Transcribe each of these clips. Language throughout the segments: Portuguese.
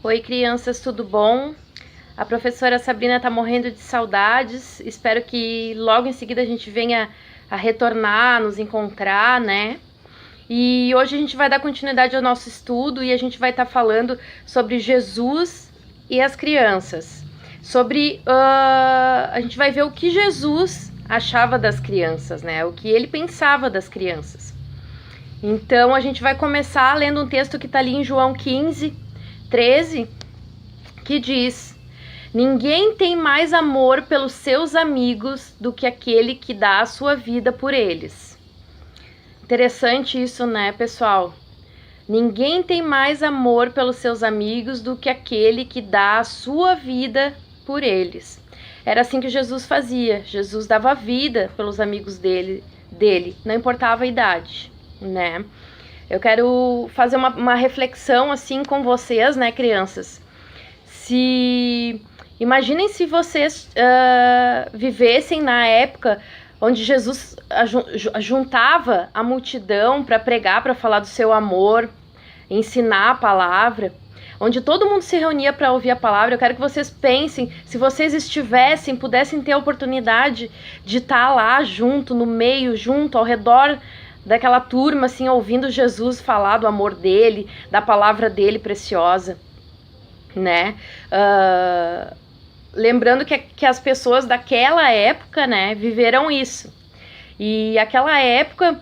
Oi, crianças, tudo bom? A professora Sabrina tá morrendo de saudades. Espero que logo em seguida a gente venha a retornar, nos encontrar, né? E hoje a gente vai dar continuidade ao nosso estudo e a gente vai estar falando sobre Jesus e as crianças. A gente vai ver o que Jesus achava das crianças, né? O que ele pensava das crianças. Então a gente vai começar lendo um texto que está ali em João 15:13, que diz: ninguém tem mais amor pelos seus amigos do que aquele que dá a sua vida por eles. Interessante isso, né, pessoal? Ninguém tem mais amor pelos seus amigos do que aquele que dá a sua vida por eles. Era assim que Jesus fazia. Jesus dava a vida pelos amigos dele, não importava a idade, né? Eu quero fazer uma reflexão assim com vocês, né, crianças? Imaginem se vocês vivessem na época onde Jesus juntava a multidão para pregar, para falar do seu amor, ensinar a palavra, onde todo mundo se reunia para ouvir a palavra. Eu quero que vocês pensem, se vocês pudessem ter a oportunidade de estar lá junto, no meio, junto, ao redor daquela turma, assim, ouvindo Jesus falar do amor dele, da palavra dele preciosa, né? Lembrando que as pessoas daquela época, né, viveram isso. E aquela época,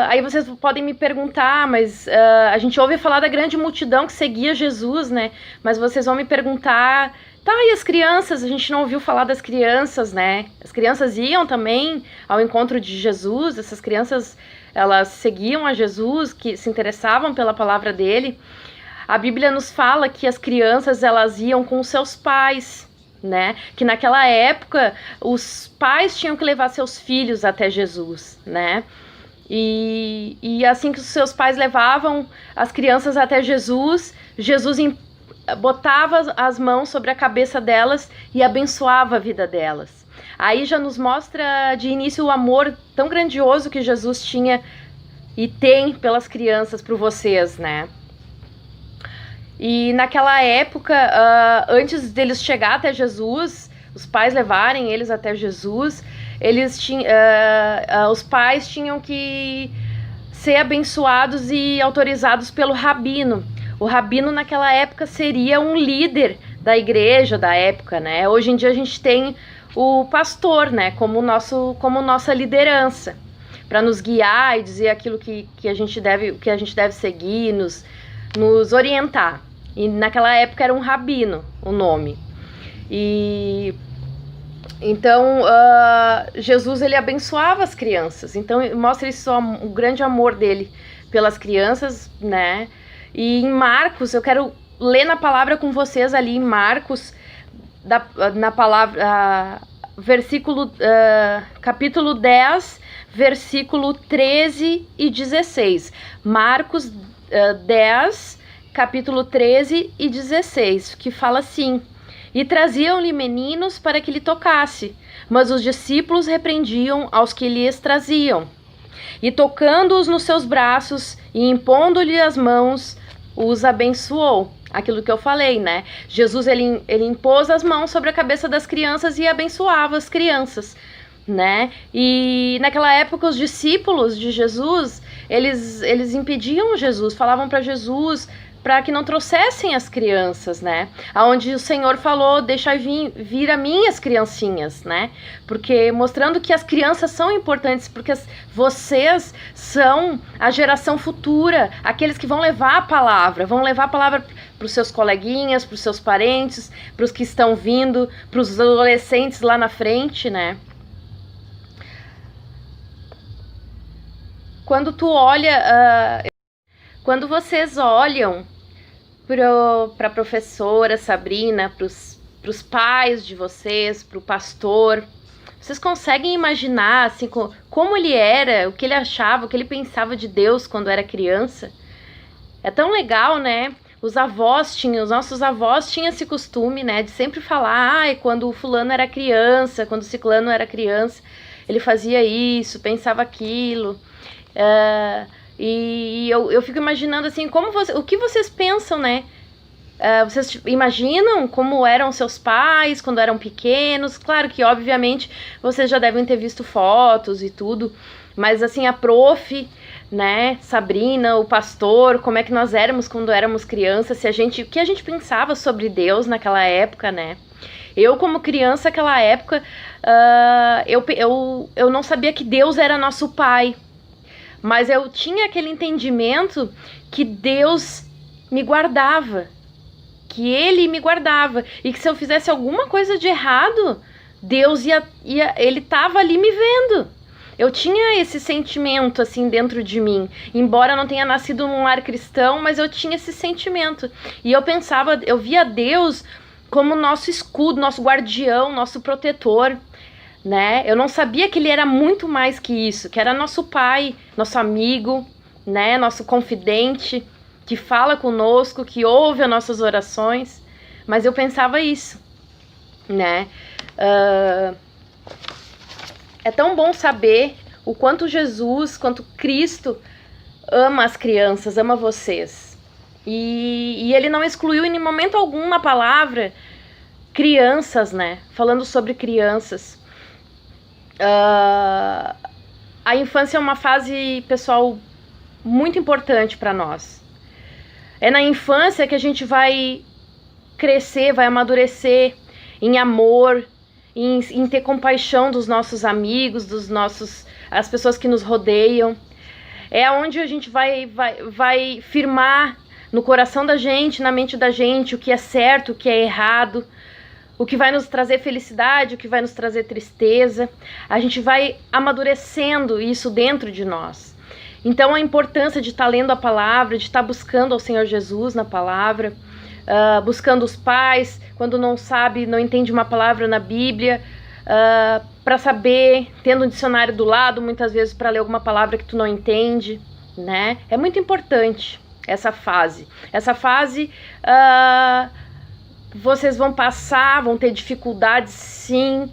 aí vocês podem me perguntar, mas a gente ouve falar da grande multidão que seguia Jesus, né? Mas vocês vão me perguntar, tá, e as crianças? A gente não ouviu falar das crianças, né? As crianças iam também ao encontro de Jesus, essas crianças, elas seguiam a Jesus, que se interessavam pela palavra dele. A Bíblia nos fala que as crianças, elas iam com seus pais, né? Que naquela época os pais tinham que levar seus filhos até Jesus, né? E assim que os seus pais levavam as crianças até Jesus, Jesus botava as mãos sobre a cabeça delas e abençoava a vida delas. Aí já nos mostra de início o amor tão grandioso que Jesus tinha e tem pelas crianças, por vocês, né? E naquela época, antes deles chegar até Jesus, os pais levarem eles até Jesus, os pais tinham que ser abençoados e autorizados pelo rabino. O rabino naquela época seria um líder da igreja da época, né? Hoje em dia a gente tem o pastor, né, como nossa liderança, para nos guiar e dizer aquilo que a gente deve seguir, nos orientar. E naquela época era um rabino o nome. E então Jesus, ele abençoava as crianças. Então mostra isso, o grande amor dele pelas crianças, né? E em Marcos, eu quero ler na palavra com vocês ali em Marcos, na palavra, capítulo 10, versículo 13 e 16. Marcos 10, capítulo 13 e 16, que fala assim: e traziam-lhe meninos para que lhe tocasse, mas os discípulos repreendiam aos que lhes traziam. E tocando-os nos seus braços e impondo-lhe as mãos, os abençoou. Aquilo que eu falei, né? Jesus, ele impôs as mãos sobre a cabeça das crianças e abençoava as crianças, né? E naquela época os discípulos de Jesus, eles impediam Jesus, falavam para Jesus para que não trouxessem as crianças, né? Aonde o Senhor falou: deixai vir a mim as criancinhas, né? Porque mostrando que as crianças são importantes, porque vocês são a geração futura, aqueles que vão levar a palavra para os seus coleguinhas, para os seus parentes, para os que estão vindo, para os adolescentes lá na frente, né? Quando vocês olham para a professora Sabrina, para os pais de vocês, para o pastor, vocês conseguem imaginar assim, como ele era, o que ele achava, o que ele pensava de Deus quando era criança? É tão legal, né? Os nossos avós tinham esse costume, né, de sempre falar: quando o fulano era criança, quando o ciclano era criança, ele fazia isso, pensava aquilo. E eu fico imaginando assim, o que vocês pensam, né? Vocês imaginam como eram seus pais quando eram pequenos? Claro que, obviamente, vocês já devem ter visto fotos e tudo, mas assim, a prof, né, Sabrina, o pastor, como é que nós éramos quando éramos crianças, o que a gente pensava sobre Deus naquela época, né? Eu, como criança, naquela época, eu não sabia que Deus era nosso pai, mas eu tinha aquele entendimento que Deus me guardava, que Ele me guardava, e que se eu fizesse alguma coisa de errado, Deus Ele estava ali me vendo. Eu tinha esse sentimento assim dentro de mim, embora eu não tenha nascido num lar cristão, mas eu tinha esse sentimento. E eu via Deus como nosso escudo, nosso guardião, nosso protetor, né? Eu não sabia que Ele era muito mais que isso, que era nosso pai, nosso amigo, né? Nosso confidente, que fala conosco, que ouve as nossas orações, mas eu pensava isso, né? É tão bom saber o quanto Jesus, quanto Cristo ama as crianças, ama vocês. E Ele não excluiu em momento algum na palavra crianças, né? Falando sobre crianças. A infância é uma fase, pessoal, muito importante para nós. É na infância que a gente vai crescer, vai amadurecer em amor, em ter compaixão dos nossos amigos, as pessoas que nos rodeiam. É onde a gente vai firmar no coração da gente, na mente da gente, o que é certo, o que é errado, o que vai nos trazer felicidade, o que vai nos trazer tristeza. A gente vai amadurecendo isso dentro de nós. Então a importância de estar lendo a palavra, de estar buscando ao Senhor Jesus na palavra, buscando os pais, quando não sabe, não entende uma palavra na Bíblia, para saber, tendo um dicionário do lado, muitas vezes para ler alguma palavra que tu não entende, né? É muito importante essa fase. Essa fase, vocês vão passar, vão ter dificuldades sim,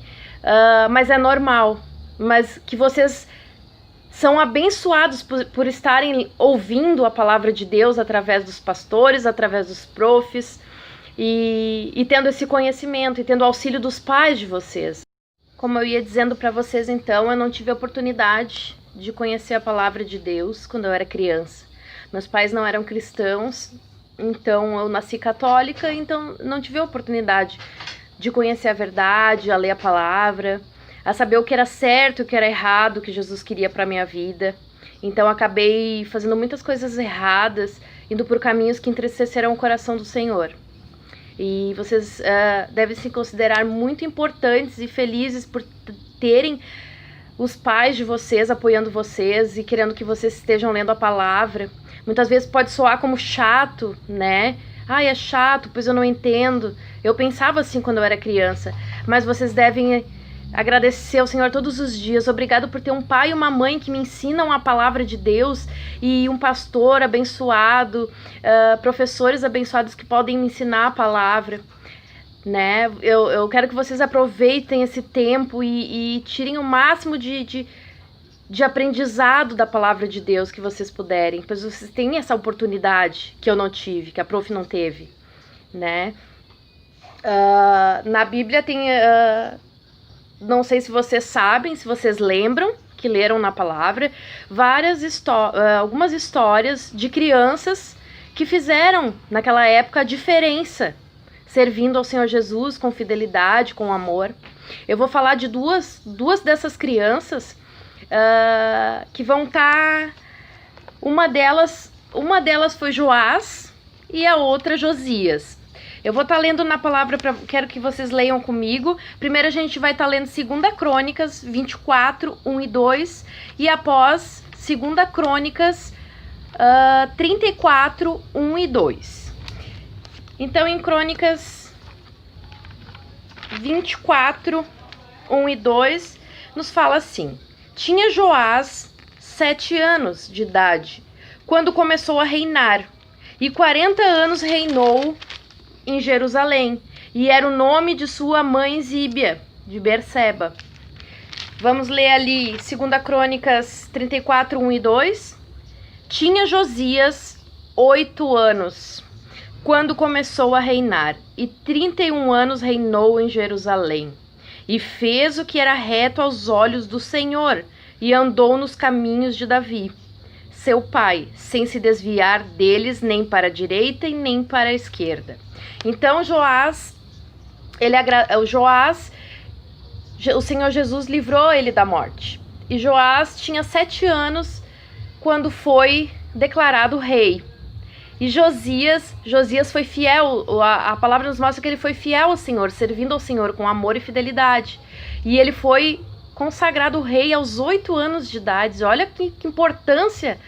mas é normal. Mas que vocês são abençoados por estarem ouvindo a palavra de Deus através dos pastores, através dos profs, e tendo esse conhecimento, e tendo o auxílio dos pais de vocês. Como eu ia dizendo para vocês, então, eu não tive a oportunidade de conhecer a palavra de Deus quando eu era criança. Meus pais não eram cristãos, então eu nasci católica, então não tive a oportunidade de conhecer a verdade, a ler a palavra, a saber o que era certo, o que era errado, o que Jesus queria para minha vida. Então acabei fazendo muitas coisas erradas, indo por caminhos que entristecerão o coração do Senhor. E vocês devem se considerar muito importantes e felizes por terem os pais de vocês apoiando vocês e querendo que vocês estejam lendo a palavra. Muitas vezes pode soar como chato, né? Ai, é chato, pois eu não entendo. Eu pensava assim quando eu era criança, mas vocês devem agradecer ao Senhor todos os dias. Obrigado por ter um pai e uma mãe que me ensinam a palavra de Deus, e um pastor abençoado, professores abençoados que podem me ensinar a palavra, né? Eu quero que vocês aproveitem esse tempo e tirem o máximo de aprendizado da palavra de Deus que vocês puderem, pois vocês têm essa oportunidade que eu não tive, que a prof não teve, né? Na Bíblia tem... não sei se vocês sabem, se vocês lembram, que leram na palavra, algumas histórias de crianças que fizeram, naquela época, a diferença, servindo ao Senhor Jesus com fidelidade, com amor. Eu vou falar de duas dessas crianças que vão estar... Uma delas foi Joás e a outra Josias. Eu vou estar lendo na palavra, quero que vocês leiam comigo. Primeiro a gente vai estar lendo 2 Crônicas 24, 1 e 2. E após 2 Crônicas 34, 1 e 2. Então em Crônicas 24, 1 e 2, nos fala assim: tinha Joás 7 anos de idade quando começou a reinar, e 40 anos reinou em Jerusalém, e era o nome de sua mãe Zíbia, de Berseba. Vamos ler ali 2 Crônicas 34, 1 e 2. Tinha Josias 8 anos quando começou a reinar, e 31 anos reinou em Jerusalém. E fez o que era reto aos olhos do Senhor, e andou nos caminhos de Davi, seu pai, sem se desviar deles nem para a direita e nem para a esquerda. Então o Senhor Jesus livrou ele da morte. E Joás tinha 7 anos quando foi declarado rei. E Josias foi fiel, a palavra nos mostra que ele foi fiel ao Senhor, servindo ao Senhor com amor e fidelidade. E ele foi consagrado rei aos 8 anos de idade. Olha que importância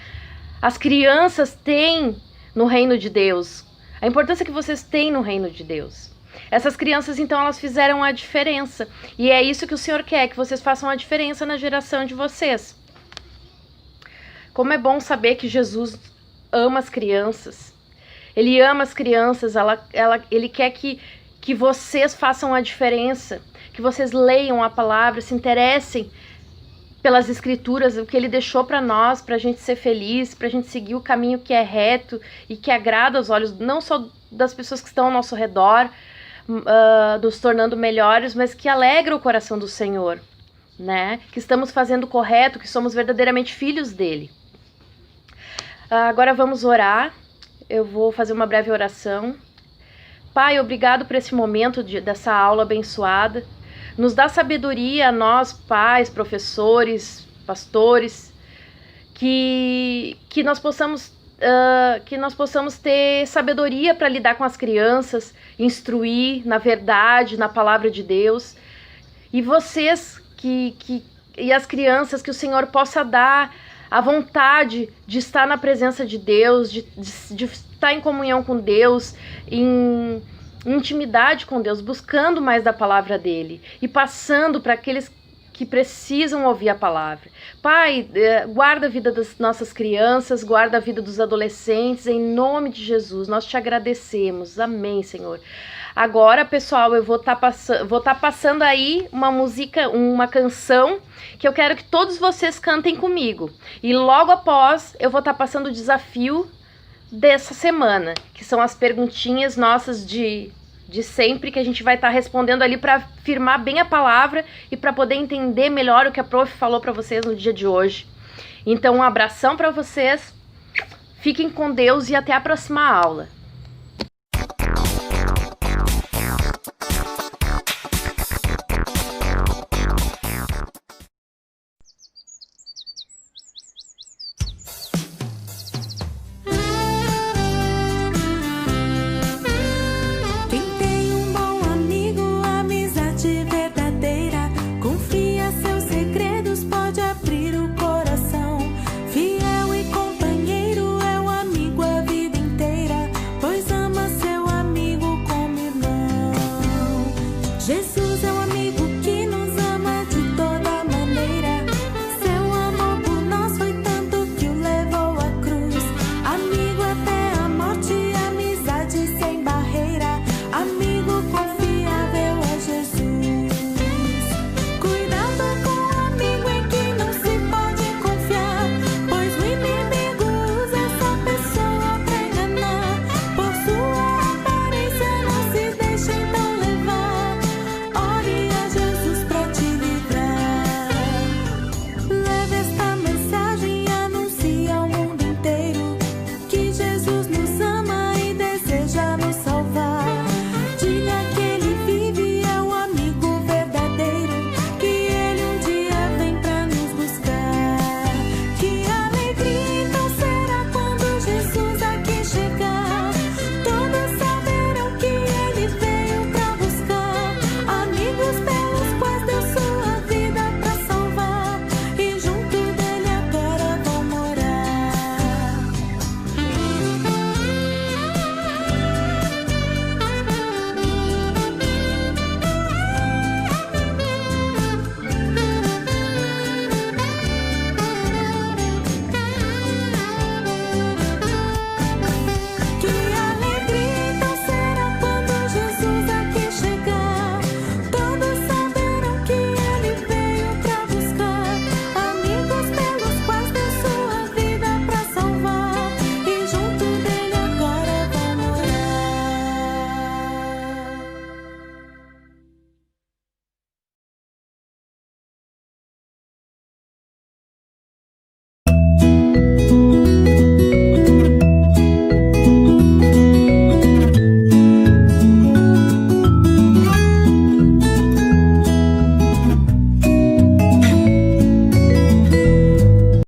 as crianças têm no reino de Deus. A importância que vocês têm no reino de Deus. Essas crianças, então, elas fizeram a diferença. E é isso que o Senhor quer, que vocês façam a diferença na geração de vocês. Como é bom saber que Jesus ama as crianças. Ele ama as crianças, ele quer que vocês façam a diferença, que vocês leiam a palavra, se interessem pelas escrituras, o que ele deixou para nós, para a gente ser feliz, para a gente seguir o caminho que é reto e que agrada aos olhos, não só das pessoas que estão ao nosso redor, nos tornando melhores, mas que alegra o coração do Senhor, né? Que estamos fazendo o correto, que somos verdadeiramente filhos dele. Agora vamos orar. Eu vou fazer uma breve oração. Pai, obrigado por esse momento dessa aula abençoada. Nos dá sabedoria a nós, pais, professores, pastores, que nós possamos ter sabedoria para lidar com as crianças, instruir na verdade, na palavra de Deus. E vocês e as crianças, que o Senhor possa dar a vontade de estar na presença de Deus, de estar em comunhão com Deus, em intimidade com Deus, buscando mais da palavra dele e passando para aqueles que precisam ouvir a palavra. Pai, guarda a vida das nossas crianças, guarda a vida dos adolescentes, em nome de Jesus, nós te agradecemos. Amém, Senhor. Agora, pessoal, eu vou estar passando aí uma canção que eu quero que todos vocês cantem comigo. E logo após, eu vou estar passando o desafio dessa semana, que são as perguntinhas nossas de sempre, que a gente vai estar respondendo ali para firmar bem a palavra e para poder entender melhor o que a prof falou para vocês no dia de hoje. Então, um abração para vocês, fiquem com Deus e até a próxima aula.